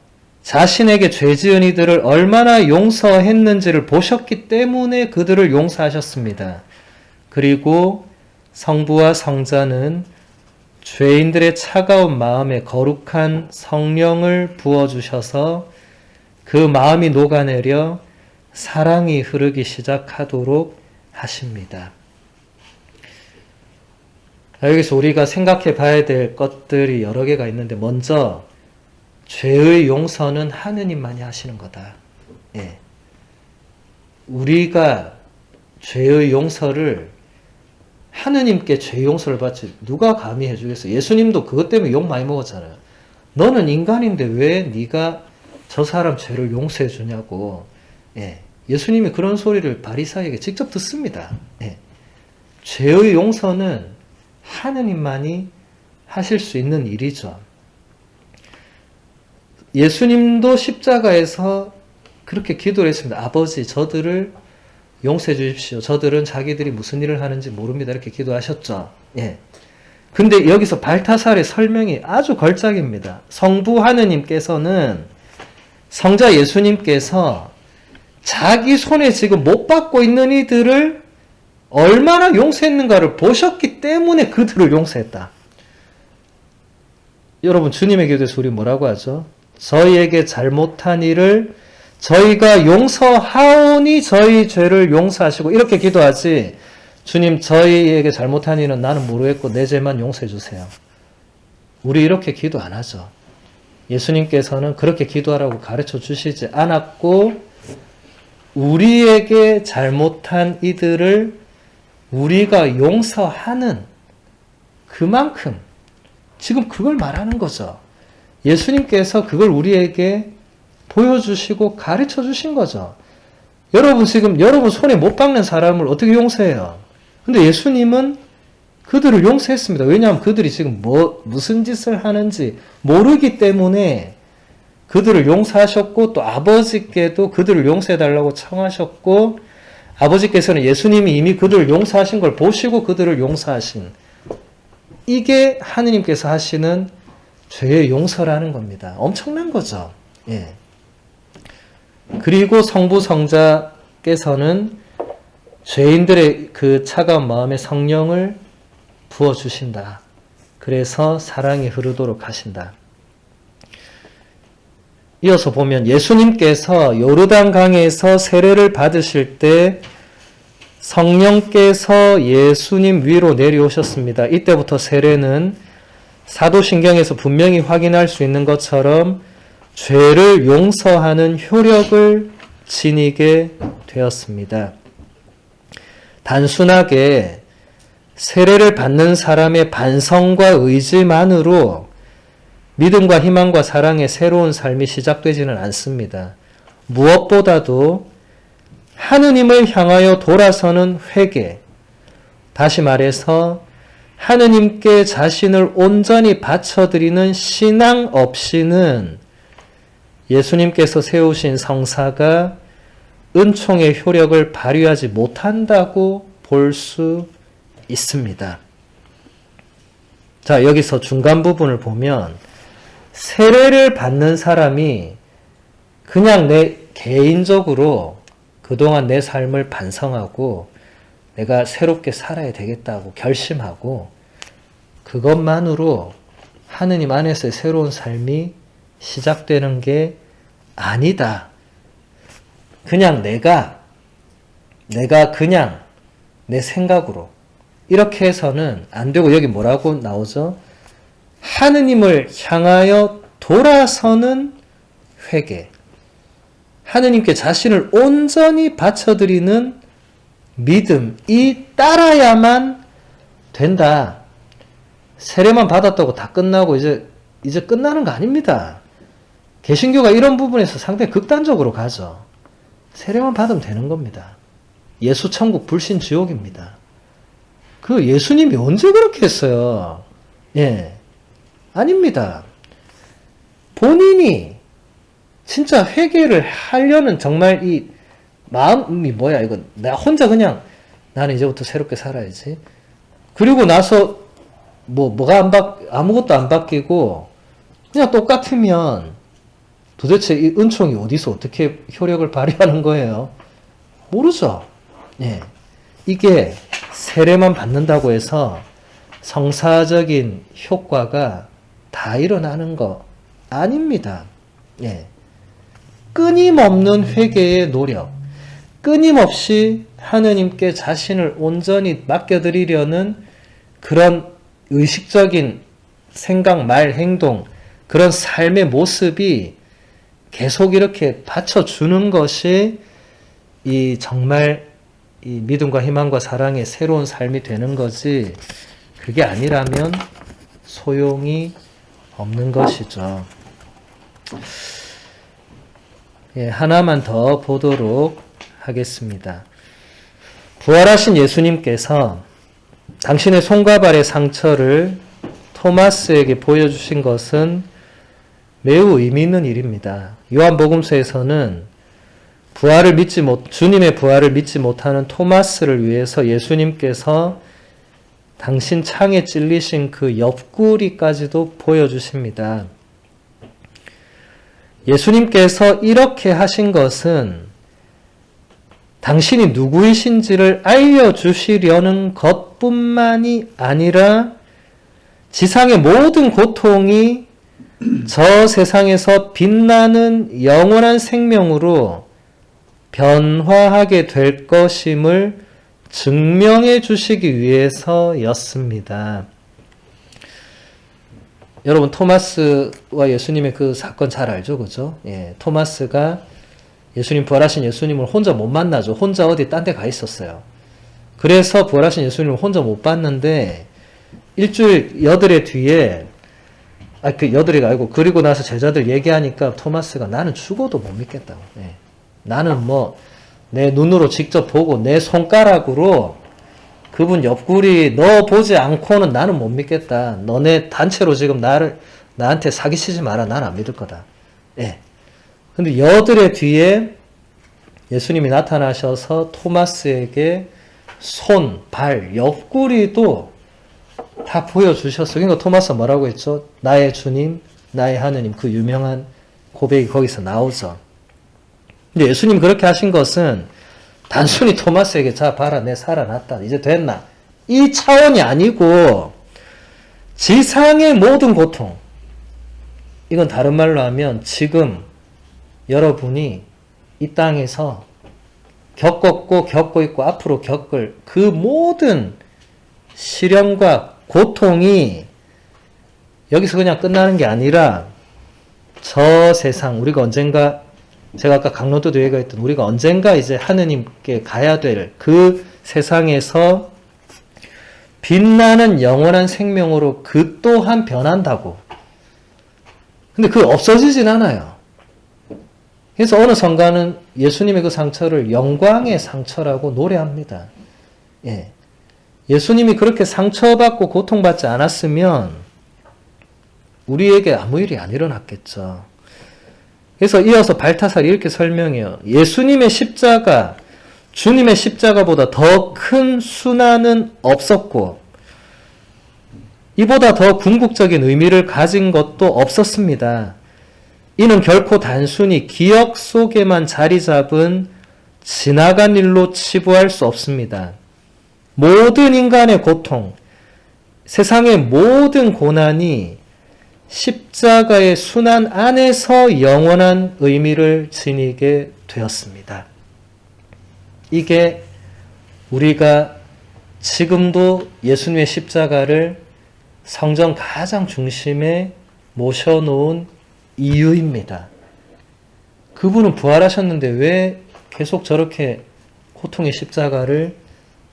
자신에게 죄 지은 이들을 얼마나 용서했는지를 보셨기 때문에 그들을 용서하셨습니다. 그리고 성부와 성자는 죄인들의 차가운 마음에 거룩한 성령을 부어주셔서 그 마음이 녹아내려 사랑이 흐르기 시작하도록 하십니다. 여기서 우리가 생각해 봐야 될 것들이 여러 개가 있는데 먼저 죄의 용서는 하느님만이 하시는 거다. 예. 우리가 죄의 용서를 하느님께 죄 용서를 받지 누가 감히 해주겠어? 예수님도 그것 때문에 욕 많이 먹었잖아요. 너는 인간인데 왜 네가 저 사람 죄를 용서해 주냐고. 예. 예수님이 그런 소리를 바리사에게 직접 듣습니다. 예. 죄의 용서는 하느님만이 하실 수 있는 일이죠. 예수님도 십자가에서 그렇게 기도를 했습니다. 아버지, 저들을 용서해 주십시오. 저들은 자기들이 무슨 일을 하는지 모릅니다. 이렇게 기도하셨죠. 예. 근데 여기서 발타살의 설명이 아주 걸작입니다. 성부 하느님께서는 성자 예수님께서 자기 손에 지금 못 받고 있는 이들을 얼마나 용서했는가를 보셨기 때문에 그들을 용서했다. 여러분, 주님의 기도에서 우리 뭐라고 하죠? 저희에게 잘못한 일을 저희가 용서하오니 저희 죄를 용서하시고 이렇게 기도하지, 주님 저희에게 잘못한 일은 나는 모르겠고 내 죄만 용서해 주세요. 우리 이렇게 기도 안 하죠. 예수님께서는 그렇게 기도하라고 가르쳐 주시지 않았고 우리에게 잘못한 이들을 우리가 용서하는 그만큼 지금 그걸 말하는 거죠. 예수님께서 그걸 우리에게 보여주시고 가르쳐 주신 거죠. 여러분 지금 여러분 손에 못 박는 사람을 어떻게 용서해요? 근데 예수님은 그들을 용서했습니다. 왜냐하면 그들이 지금 무슨 짓을 하는지 모르기 때문에 그들을 용서하셨고 또 아버지께도 그들을 용서해달라고 청하셨고 아버지께서는 예수님이 이미 그들을 용서하신 걸 보시고 그들을 용서하신, 이게 하느님께서 하시는 죄의 용서라는 겁니다. 엄청난 거죠. 예. 그리고 성부, 성자, 하나님께서는 죄인들의 그 차가운 마음에 성령을 부어주신다. 그래서 사랑이 흐르도록 하신다. 이어서 보면 예수님께서 요르단 강에서 세례를 받으실 때 성령께서 예수님 위로 내려오셨습니다. 이때부터 세례는 사도신경에서 분명히 확인할 수 있는 것처럼 죄를 용서하는 효력을 지니게 되었습니다. 단순하게 세례를 받는 사람의 반성과 의지만으로 믿음과 희망과 사랑의 새로운 삶이 시작되지는 않습니다. 무엇보다도 하느님을 향하여 돌아서는 회개, 다시 말해서 하느님께 자신을 온전히 바쳐드리는 신앙 없이는 예수님께서 세우신 성사가 은총의 효력을 발휘하지 못한다고 볼 수 있습니다. 자, 여기서 중간 부분을 보면 세례를 받는 사람이 그냥 내 개인적으로 그동안 내 삶을 반성하고 내가 새롭게 살아야 되겠다고 결심하고 그것만으로 하느님 안에서의 새로운 삶이 시작되는 게 아니다. 그냥 내가 그냥 내 생각으로 이렇게 해서는 안 되고 여기 뭐라고 나오죠? 하느님을 향하여 돌아서는 회개. 하느님께 자신을 온전히 바쳐드리는 믿음이 따라야만 된다. 세례만 받았다고 다 끝나고 이제 끝나는 거 아닙니다. 개신교가 이런 부분에서 상당히 극단적으로 가죠. 세례만 받으면 되는 겁니다. 예수 천국 불신 지옥입니다. 그 예수님이 언제 그렇게 했어요? 예. 아닙니다. 본인이 진짜 회개를 하려는 정말 이 마음이 뭐야 이거 내가 혼자 그냥 나는 이제부터 새롭게 살아야지. 그리고 나서 아무것도 안 바뀌고 그냥 똑같으면 도대체 이 은총이 어디서 어떻게 효력을 발휘하는 거예요? 모르죠. 예. 이게 세례만 받는다고 해서 성사적인 효과가 다 일어나는 거 아닙니다. 예. 끊임없는 회개의 노력, 끊임없이 하느님께 자신을 온전히 맡겨드리려는 그런 의식적인 생각, 말, 행동, 그런 삶의 모습이 계속 이렇게 받쳐주는 것이 정말 이 믿음과 희망과 사랑의 새로운 삶이 되는 거지, 그게 아니라면 소용이 없는 것이죠. 예, 하나만 더 보도록 하겠습니다. 부활하신 예수님께서 당신의 손과 발의 상처를 토마스에게 보여주신 것은 매우 의미 있는 일입니다. 요한복음서에서는 주님의 부활을 믿지 못하는 토마스를 위해서 예수님께서 당신 창에 찔리신 그 옆구리까지도 보여주십니다. 예수님께서 이렇게 하신 것은 당신이 누구이신지를 알려주시려는 것뿐만이 아니라 지상의 모든 고통이 저 세상에서 빛나는 영원한 생명으로 변화하게 될 것임을 증명해 주시기 위해서였습니다. 여러분, 토마스와 예수님의 그 사건 잘 알죠? 그죠? 예, 토마스가 부활하신 예수님을 혼자 못 만나죠. 혼자 어디 딴 데 가 있었어요. 그래서 부활하신 예수님을 혼자 못 봤는데, 일주일 여드레 뒤에, 여드레가 아니고, 그리고 나서 제자들 얘기하니까 토마스가 나는 죽어도 못 믿겠다고. 예. 나는 내 눈으로 직접 보고 내 손가락으로 그분 옆구리 너 보지 않고는 나는 못 믿겠다. 너네 단체로 지금 나한테 사기치지 마라. 난 안 믿을 거다. 예. 근데 여드레 뒤에 예수님이 나타나셔서 토마스에게 손, 발, 옆구리도 다 보여주셨어요. 그러니까 토마스가 뭐라고 했죠? 나의 주님, 나의 하느님. 그 유명한 고백이 거기서 나오죠. 근데 예수님 그렇게 하신 것은 단순히 토마스에게 자 봐라 내 살아났다 이제 됐나 이 차원이 아니고 지상의 모든 고통 이건 다른 말로 하면 지금 여러분이 이 땅에서 겪었고 겪고 있고 앞으로 겪을 그 모든 시련과 고통이 여기서 그냥 끝나는 게 아니라 저 세상 우리가 언젠가 제가 아까 강론도도 얘기했던 우리가 언젠가 이제 하느님께 가야 될 그 세상에서 빛나는 영원한 생명으로 그 또한 변한다고. 근데 그게 없어지진 않아요. 그래서 어느 성가는 예수님의 그 상처를 영광의 상처라고 노래합니다. 예. 예수님이 그렇게 상처받고 고통받지 않았으면 우리에게 아무 일이 안 일어났겠죠. 그래서 이어서 발타살이 이렇게 설명해요. 예수님의 십자가, 주님의 십자가보다 더 큰 순환은 없었고 이보다 더 궁극적인 의미를 가진 것도 없었습니다. 이는 결코 단순히 기억 속에만 자리 잡은 지나간 일로 치부할 수 없습니다. 모든 인간의 고통, 세상의 모든 고난이 십자가의 순환 안에서 영원한 의미를 지니게 되었습니다. 이게 우리가 지금도 예수님의 십자가를 성전 가장 중심에 모셔놓은 이유입니다. 그분은 부활하셨는데 왜 계속 저렇게 고통의 십자가를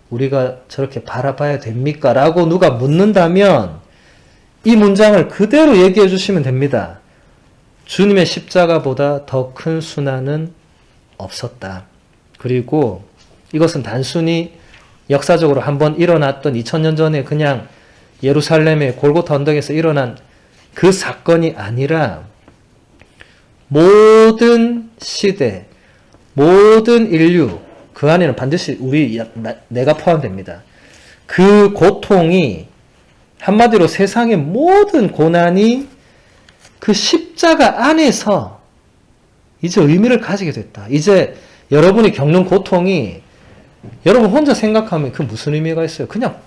우리가 저렇게 바라봐야 됩니까? 라고 누가 묻는다면 이 문장을 그대로 얘기해 주시면 됩니다. 주님의 십자가보다 더 큰 순환은 없었다. 그리고 이것은 단순히 역사적으로 한번 일어났던 2000년 전에 그냥 예루살렘의 골고타 언덕에서 일어난 그 사건이 아니라 모든 시대, 모든 인류, 그 안에는 반드시 내가 포함됩니다. 그 고통이 한마디로 세상의 모든 고난이 그 십자가 안에서 이제 의미를 가지게 됐다. 이제 여러분이 겪는 고통이 여러분 혼자 생각하면 그 무슨 의미가 있어요? 그냥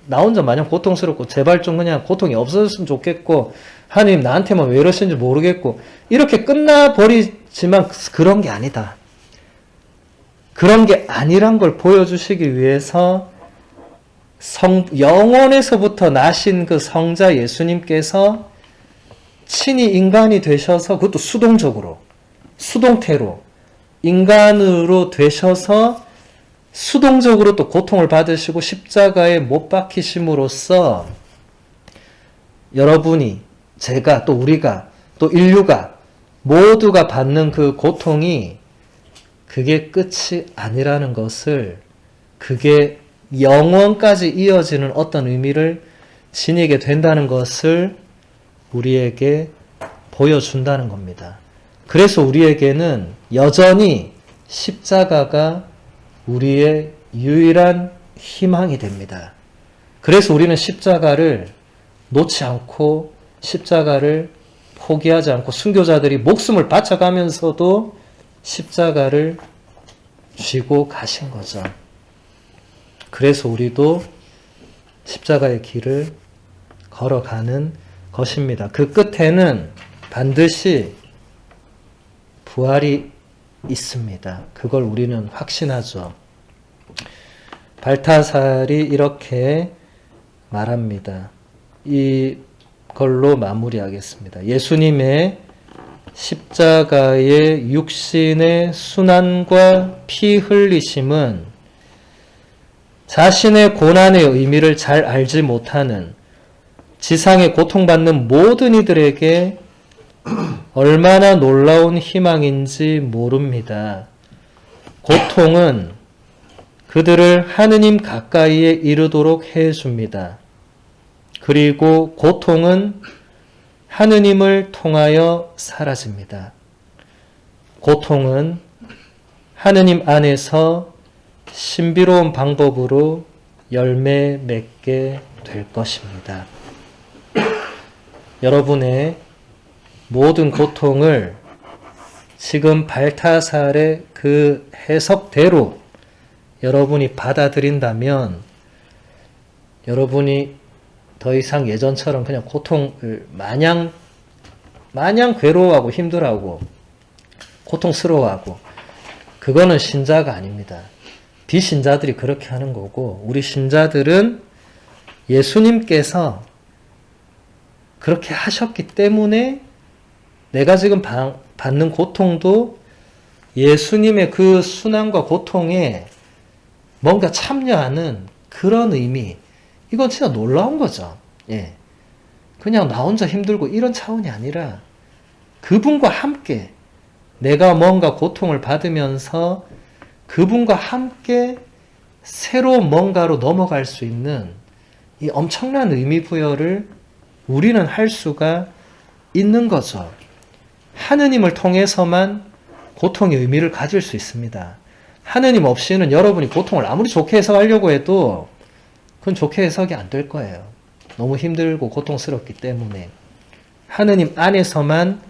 나 혼자 마냥 고통스럽고 제발 좀 그냥 고통이 없어졌으면 좋겠고 하나님 나한테만 왜 이러시는지 모르겠고 이렇게 끝나버리지만 그런 게 아니다. 그런 게 아니란 걸 보여주시기 위해서 영원에서부터 나신 그 성자 예수님께서 친히 인간이 되셔서 그것도 수동적으로 수동태로 인간으로 되셔서 수동적으로 또 고통을 받으시고 십자가에 못 박히심으로써 여러분이 제가 또 우리가 또 인류가 모두가 받는 그 고통이 그게 끝이 아니라는 것을 그게 영원까지 이어지는 어떤 의미를 지니게 된다는 것을 우리에게 보여준다는 겁니다. 그래서 우리에게는 여전히 십자가가 우리의 유일한 희망이 됩니다. 그래서 우리는 십자가를 놓지 않고 십자가를 포기하지 않고 순교자들이 목숨을 바쳐가면서도 십자가를 쥐고 가신 거죠. 그래서 우리도 십자가의 길을 걸어가는 것입니다. 그 끝에는 반드시 부활이 있습니다. 그걸 우리는 확신하죠. 발타살이 이렇게 말합니다. 이걸로 마무리하겠습니다. 예수님의 십자가의 육신의 순환과 피 흘리심은 자신의 고난의 의미를 잘 알지 못하는 지상에 고통받는 모든 이들에게 얼마나 놀라운 희망인지 모릅니다. 고통은 그들을 하느님 가까이에 이르도록 해줍니다. 그리고 고통은 하느님을 통하여 사라집니다. 고통은 하느님 안에서 신비로운 방법으로 열매 맺게 될 것입니다. 여러분의 모든 고통을 지금 발타살의 그 해석대로 여러분이 받아들인다면 여러분이 더 이상 예전처럼 그냥 고통을 마냥 괴로워하고 힘들어하고 고통스러워하고 그거는 신자가 아닙니다. 비신자들이 그렇게 하는 거고 우리 신자들은 예수님께서 그렇게 하셨기 때문에 내가 지금 받는 고통도 예수님의 그 순환과 고통에 뭔가 참여하는 그런 의미, 이건 진짜 놀라운 거죠. 예. 그냥 나 혼자 힘들고 이런 차원이 아니라 그분과 함께 내가 뭔가 고통을 받으면서 그분과 함께 새로운 뭔가로 넘어갈 수 있는 이 엄청난 의미 부여를 우리는 할 수가 있는 거죠. 하느님을 통해서만 고통의 의미를 가질 수 있습니다. 하느님 없이는 여러분이 고통을 아무리 좋게 해석하려고 해도 그건 좋게 해석이 안 될 거예요. 너무 힘들고 고통스럽기 때문에. 하느님 안에서만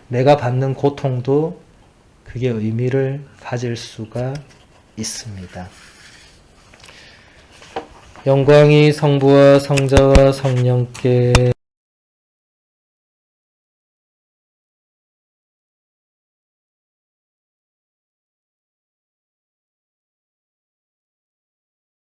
내가 받는 고통도 그게 의미를 가질 수가 있습니다. 영광이 성부와 성자와 성령께